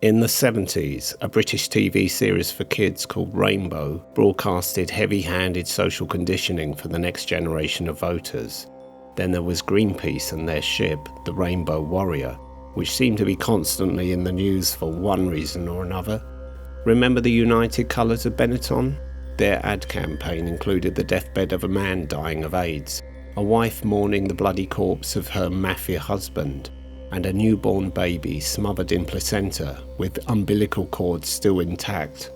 In the 70s, a British TV series for kids called Rainbow broadcasted heavy-handed social conditioning for the next generation of voters. Then there was Greenpeace and their ship, the Rainbow Warrior, which seemed to be constantly in the news for one reason or another. Remember the United Colours of Benetton? Their ad campaign included the deathbed of a man dying of AIDS, a wife mourning the bloody corpse of her mafia husband, and a newborn baby smothered in placenta with umbilical cords still intact.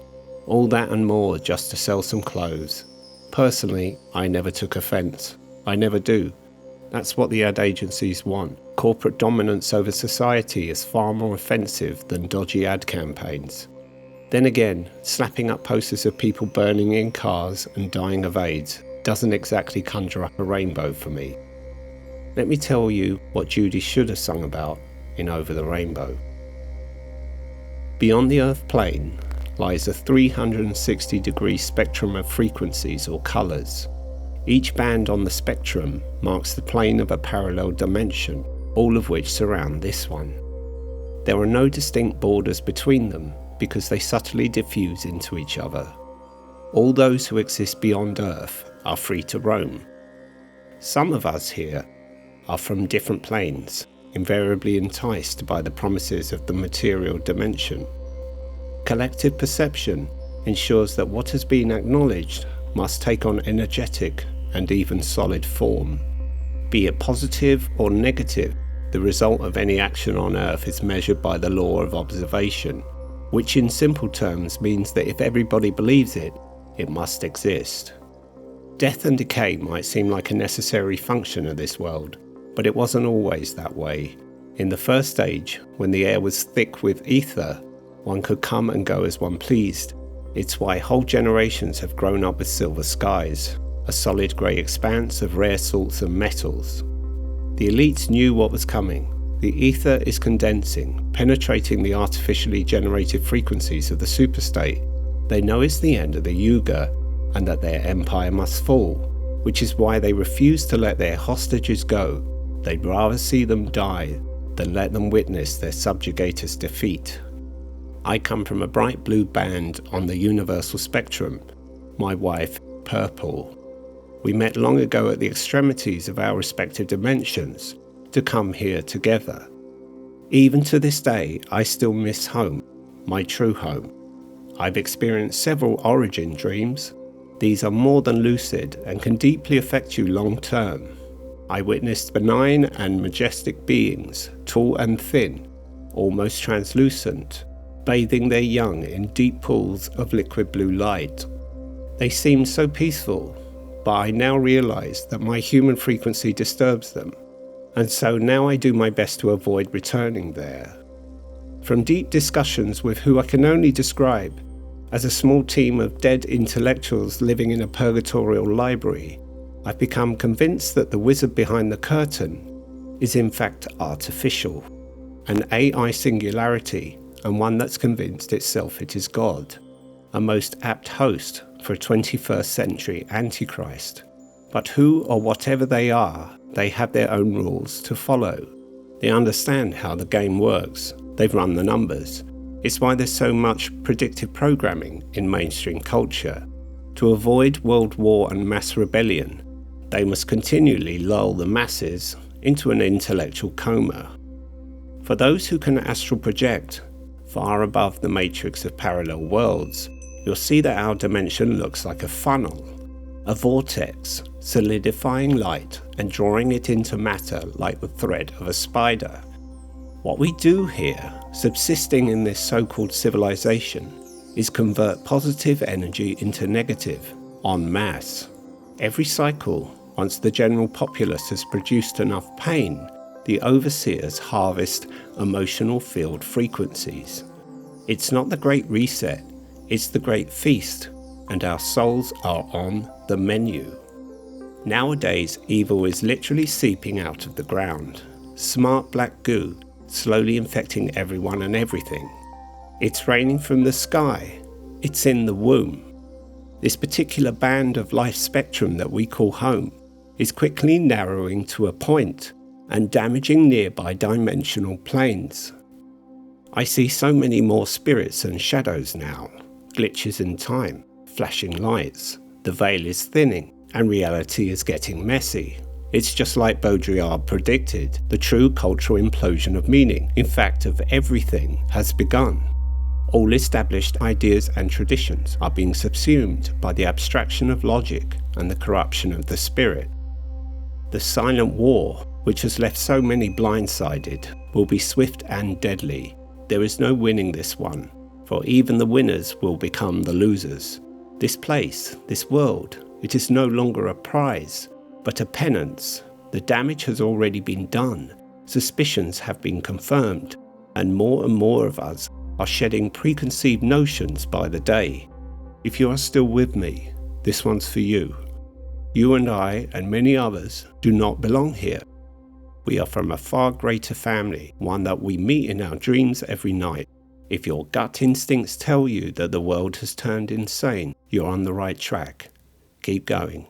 All that and more just to sell some clothes. Personally, I never took offence. I never do. That's what the ad agencies want. Corporate dominance over society is far more offensive than dodgy ad campaigns. Then again, slapping up posters of people burning in cars and dying of AIDS doesn't exactly conjure up a rainbow for me. Let me tell you what Judy should have sung about in Over the Rainbow. Beyond the Earth plane lies a 360-degree spectrum of frequencies or colours. Each band on the spectrum marks the plane of a parallel dimension, all of which surround this one. There are no distinct borders between them because they subtly diffuse into each other. All those who exist beyond Earth are free to roam. Some of us here are from different planes, invariably enticed by the promises of the material dimension. Collective perception ensures that what has been acknowledged must take on energetic and even solid form. Be it positive or negative, the result of any action on Earth is measured by the law of observation, which in simple terms means that if everybody believes it, it must exist. Death and decay might seem like a necessary function of this world, but it wasn't always that way. In the first stage, when the air was thick with ether, one could come and go as one pleased. It's why whole generations have grown up with silver skies, a solid grey expanse of rare salts and metals. The elites knew what was coming. The ether is condensing, penetrating the artificially generated frequencies of the superstate. They know it's the end of the Yuga and that their empire must fall, which is why they refuse to let their hostages go. They'd rather see them die than let them witness their subjugators' defeat. I come from a bright blue band on the universal spectrum, my wife, purple. We met long ago at the extremities of our respective dimensions to come here together. Even to this day, I still miss home, my true home. I've experienced several origin dreams. These are more than lucid and can deeply affect you long term. I witnessed benign and majestic beings, tall and thin, almost translucent, bathing their young in deep pools of liquid blue light. They seemed so peaceful, but I now realize that my human frequency disturbs them, and so now I do my best to avoid returning there. From deep discussions with who I can only describe as a small team of dead intellectuals living in a purgatorial library, I've become convinced that the wizard behind the curtain is in fact artificial, an AI singularity, and one that's convinced itself it is God, a most apt host for a 21st century Antichrist. But who or whatever they are, they have their own rules to follow. They understand how the game works. They've run the numbers. It's why there's so much predictive programming in mainstream culture. To avoid world war and mass rebellion, they must continually lull the masses into an intellectual coma. For those who can astral project far above the matrix of parallel worlds, you'll see that our dimension looks like a funnel, a vortex, solidifying light and drawing it into matter like the thread of a spider. What we do here, subsisting in this so-called civilization, is convert positive energy into negative, en masse. Every cycle, once the general populace has produced enough pain, the overseers harvest emotional field frequencies. It's not the Great Reset, it's the Great Feast, and our souls are on the menu. Nowadays, evil is literally seeping out of the ground. Smart black goo, slowly infecting everyone and everything. It's raining from the sky. It's in the womb. This particular band of life spectrum that we call home is quickly narrowing to a point and damaging nearby dimensional planes. I see so many more spirits and shadows now, glitches in time, flashing lights. The veil is thinning, and reality is getting messy. It's just like Baudrillard predicted, the true cultural implosion of meaning, in fact of everything, has begun. All established ideas and traditions are being subsumed by the abstraction of logic and the corruption of the spirit. The silent war, which has left so many blindsided, will be swift and deadly. There is no winning this one, for even the winners will become the losers. This place, this world, it is no longer a prize, but a penance. The damage has already been done, suspicions have been confirmed, and more of us are shedding preconceived notions by the day. If you are still with me, this one's for you. You and I and many others do not belong here. We are from a far greater family, one that we meet in our dreams every night. If your gut instincts tell you that the world has turned insane, you're on the right track. Keep going.